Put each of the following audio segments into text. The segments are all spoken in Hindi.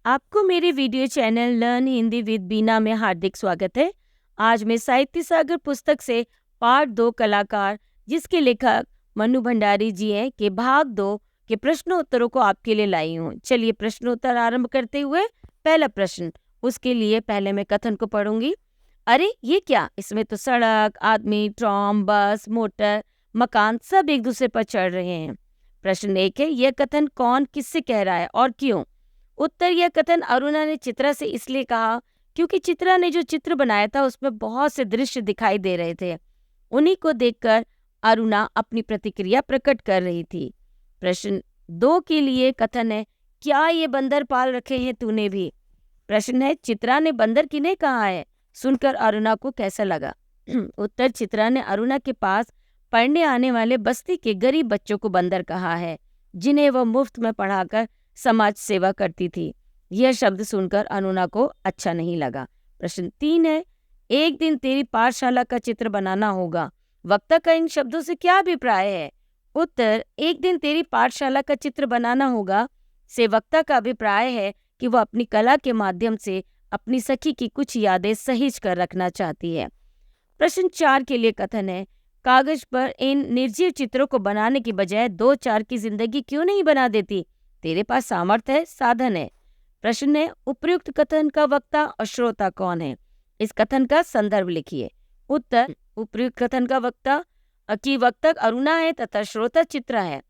आपको मेरे video channel learn Hindi with Bina में हार्दिक स्वागत है। आज मैं साहित्य सागर पुस्तक से पार्ट 2 कलाकार, जिसके लेखक मनु भंडारी जी हैं, के भाग 2 के प्रश्नोत्तरों को आपके लिए लाई हूँ। चलिए प्रश्नोत्तर आरंभ करते हुए पहला प्रश्न, उसके लिए पहले मैं कथन को पढ़ूंगी। अरे ये क्या, इसमें तो सड़क, आदमी, ट्राम, बस, मोटर, मकान सब एक दूसरे पर चढ़ रहे हैं। प्रश्न 1 है, यह कथन कौन किससे कह रहा है और क्यों? उत्तर, यह कथन अरुणा ने चित्रा से इसलिए कहा क्योंकि चित्रा ने जो चित्र बनाया था उसमें बहुत से दृश्य दिखाई दे रहे थे। उन्हीं को देखकर अरुणा अपनी प्रतिक्रिया प्रकट कर रही थी। प्रश्न 2 के लिए कथन है, क्या ये बंदर पाल रखे हैं तूने भी? प्रश्न है, चित्रा ने बंदर किन्हें कहा है? सुनकर अरुणा को कैसा लगा? उत्तर, चित्रा ने अरुणा के पास पढ़ने आने वाले बस्ती के गरीब बच्चों को बंदर कहा है, जिन्हें वह मुफ्त में पढ़ाकर समाज सेवा करती थी। यह शब्द सुनकर अरुणा को अच्छा नहीं लगा। प्रश्न 3 है, एक दिन तेरी पाठशाला का चित्र बनाना होगा, वक्ता का इन शब्दों से क्या अभिप्राय है? उत्तर, एक दिन तेरी पाठशाला का चित्र बनाना होगा से वक्ता का अभिप्राय है कि वह अपनी कला के माध्यम से अपनी सखी की कुछ यादें सहेज कर रखना चाहती है। प्रश्न 4 के लिए कथन है, कागज पर इन निर्जीव चित्रों को बनाने की बजाय 2-4 की जिंदगी क्यों नहीं बना देती? तेरे पास सामर्थ्य है, साधन है। प्रश्न है, उपर्युक्त कथन का वक्ता और श्रोता कौन है? इस कथन का संदर्भ लिखिए। उत्तर, उपर्युक्त कथन का वक्ता की वक्तक अरुणा है तथा श्रोता चित्रा है।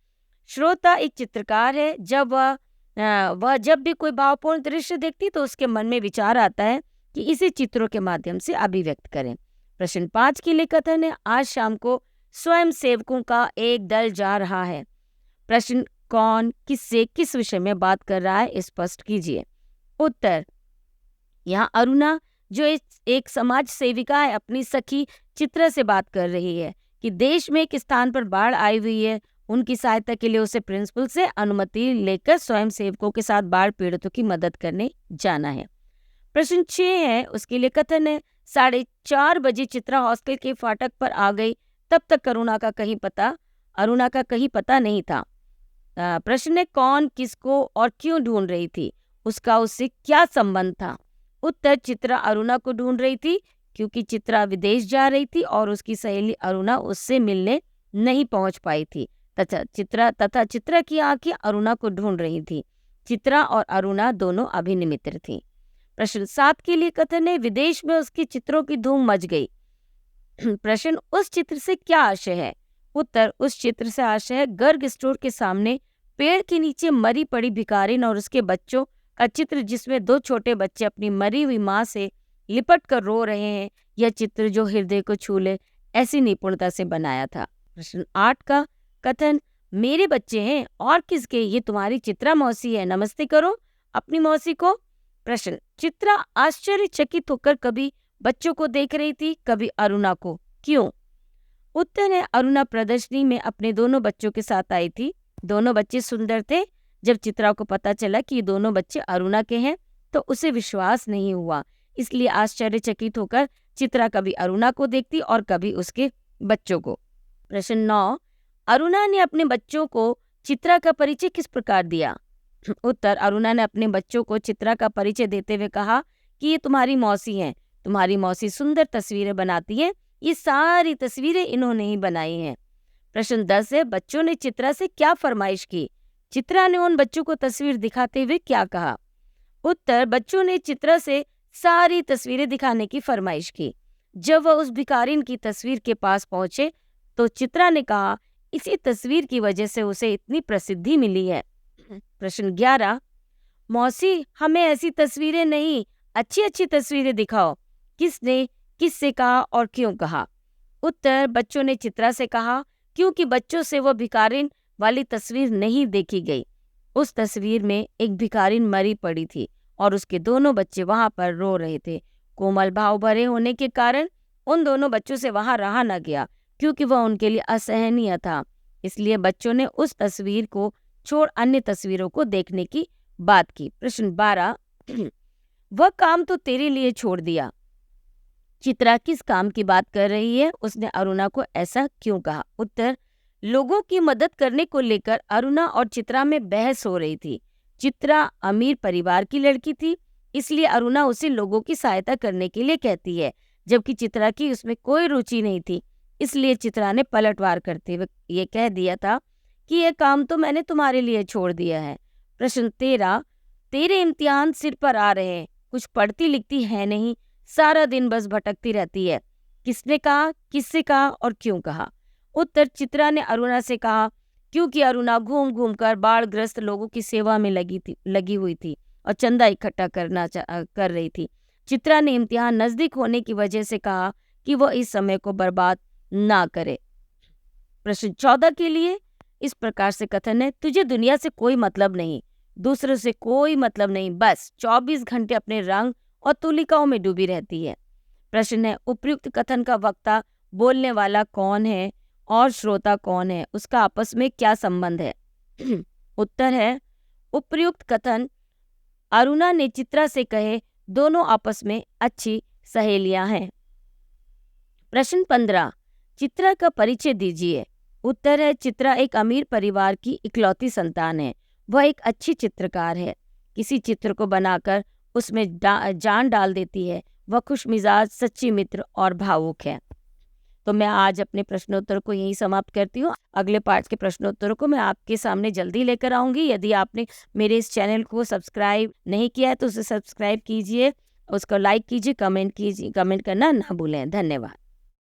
श्रोता एक चित्रकार है। जब वह जब भी कोई भावपूर्ण दृश्य देखती तो उसके मन में विचार आता है कि इसे चित्रों के माध्यम से अभिव्यक्त करें। प्रश्न 5 के लिए कथन है, आज शाम को स्वयं सेवकों का एक दल जा रहा है। प्रश्न, कौन किससे किस विषय में बात कर रहा है, स्पष्ट कीजिए। उत्तर, यहाँ अरुणा जो एक समाज सेविका है, अपनी सखी चित्रा से बात कर रही है कि देश में एक स्थान पर बाढ़ आई हुई है। उनकी सहायता के लिए उसे प्रिंसिपल से अनुमति लेकर स्वयं सेवकों के साथ बाढ़ पीड़ितों की मदद करने जाना है। प्रश्न 6 है, उसके लिए कथन है, 4:30 बजे चित्रा हॉस्टल के फाटक पर आ गई। तब तक अरुणा का कहीं पता नहीं था। प्रश्न है, कौन किसको और क्यों ढूंढ रही थी? उसका उससे क्या संबंध था? उत्तर, चित्रा अरुणा को ढूंढ रही थी क्योंकि चित्रा विदेश जा रही थी और उसकी सहेली अरुणा उससे मिलने नहीं पहुंच पाई थी तथा चित्रा की आंखें अरुणा को ढूंढ रही थी। चित्रा और अरुणा दोनों अभिन्न मित्र थी। प्रश्न 7 के लिए कथन है, विदेश में उसके चित्रों की धूम मच गई। प्रश्न, उस चित्र से क्या आशय है? उत्तर, उस चित्र से आशय है, गर्ग स्टोर के सामने पेड़ के नीचे मरी पड़ी भिखारिन और उसके बच्चों का चित्र, जिसमें 2 छोटे बच्चे अपनी मरी हुई माँ से लिपट कर रो रहे हैं। यह चित्र जो हृदय को छू ले, ऐसी निपुणता से बनाया था। प्रश्न 8 का कथन, मेरे बच्चे हैं और किसके? ये तुम्हारी चित्रा मौसी है, नमस्ते करो अपनी मौसी को। प्रश्न, चित्रा आश्चर्यचकित होकर कभी बच्चों को देख रही थी, कभी अरुणा को, क्यों? उत्तर है, अरुणा प्रदर्शनी में अपने दोनों बच्चों के साथ आई थी। दोनों बच्चे सुंदर थे। जब चित्रा को पता चला कि ये दोनों बच्चे अरुणा के हैं तो उसे विश्वास नहीं हुआ, इसलिए आश्चर्यचकित होकर चित्रा कभी अरुणा को देखती और कभी उसके बच्चों को। प्रश्न 9, अरुणा ने अपने बच्चों को चित्रा का परिचय किस प्रकार दिया? उत्तर, अरुणा ने अपने बच्चों को चित्रा का परिचय देते हुए कहा कि ये तुम्हारी मौसी हैं। तुम्हारी मौसी सुंदर तस्वीरें बनाती हैं। ये सारी तस्वीरें इन्होंने ही बनाई हैं। प्रश्न 10 है, बच्चों ने चित्रा से क्या फरमाइश की? चित्रा ने उन बच्चों को तस्वीर दिखाते हुए क्या कहा? उत्तर, बच्चों ने चित्रा से सारी तस्वीरें दिखाने की फरमाइश की। जब वह उस भिखारिन की तस्वीर के पास पहुंचे तो चित्रा ने कहा, इसी तस्वीर की वजह से उसे इतनी प्रसिद्धि मिली है। प्रश्न 11, मौसी हमें ऐसी तस्वीरें नहीं, अच्छी तस्वीरें दिखाओ। किसने किससे कहा और क्यों कहा? उत्तर, बच्चों ने चित्रा से कहा क्योंकि बच्चों से वह भिखारिन वाली तस्वीर नहीं देखी गई। उस तस्वीर में एक भिखारिन मरी पड़ी थी और उसके दोनों बच्चे वहां पर रो रहे थे। कोमल भाव भरे होने के कारण उन दोनों बच्चों से वहां रहा न गया क्योंकि वह उनके लिए असहनीय था। इसलिए बच्चों ने उस तस्वीर को छोड़ अन्य तस्वीरों को देखने की बात की। प्रश्न 12, वह काम तो तेरे लिए छोड़ दिया। चित्रा किस काम की बात कर रही है? उसने अरुणा को ऐसा क्यों कहा? उत्तर, लोगों की मदद करने को लेकर अरुणा और चित्रा में बहस हो रही थी। चित्रा अमीर परिवार की लड़की थी, इसलिए अरुणा उसे लोगों की सहायता करने के लिए कहती है, जबकि चित्रा की उसमें कोई रुचि नहीं थी। इसलिए चित्रा ने पलटवार करते हुए ये कह दिया था कि यह काम तो मैंने तुम्हारे लिए छोड़ दिया है। प्रश्न 13, तेरे इम्तिहान सिर पर आ रहे हैं, कुछ पढ़ती लिखती है नहीं, सारा दिन बस भटकती रहती है। किसने कहा, किससे कहा और क्यों कहा? उत्तर, चित्रा ने अरुणा से कहा, क्योंकि अरुणा घूम घूम कर बाढ़ग्रस्त लोगों की सेवा में लगी हुई थी और चंदा इकट्ठा कर रही थी। चित्रा ने इम्तिहान नजदीक होने की वजह से कहा कि वो इस समय को बर्बाद ना करे। प्रश्न 14 के लिए इस प्रकार से कथन है, तुझे दुनिया से कोई मतलब नहीं, दूसरों से कोई मतलब नहीं, बस 24 घंटे अपने रंग और तुलिकाओं में डूबी रहती है। प्रश्न है, उपयुक्त कथन का वक्ता बोलने वाला कौन है और श्रोता कौन है, उसका आपस में क्या संबंध है? उत्तर है, उपयुक्त कथन अरुणा ने चित्रा से कहे, दोनों आपस में अच्छी सहेलियां हैं। प्रश्न 15, चित्रा का परिचय दीजिए। उत्तर है, चित्रा एक अमीर परिवार की इकलौती संतान है। वह एक अच्छी चित्रकार है, किसी चित्र को बनाकर उसमें जान डाल देती है। वह खुशमिजाज, सच्ची मित्र और भावुक है। तो मैं आज अपने प्रश्नोत्तर को यहीं समाप्त करती हूँ। अगले पार्ट के प्रश्नोत्तरों को मैं आपके सामने जल्दी लेकर आऊँगी। यदि आपने मेरे इस चैनल को सब्सक्राइब नहीं किया है तो उसे सब्सक्राइब कीजिए, उसको लाइक कीजिए, कमेंट करना ना भूलें। धन्यवाद।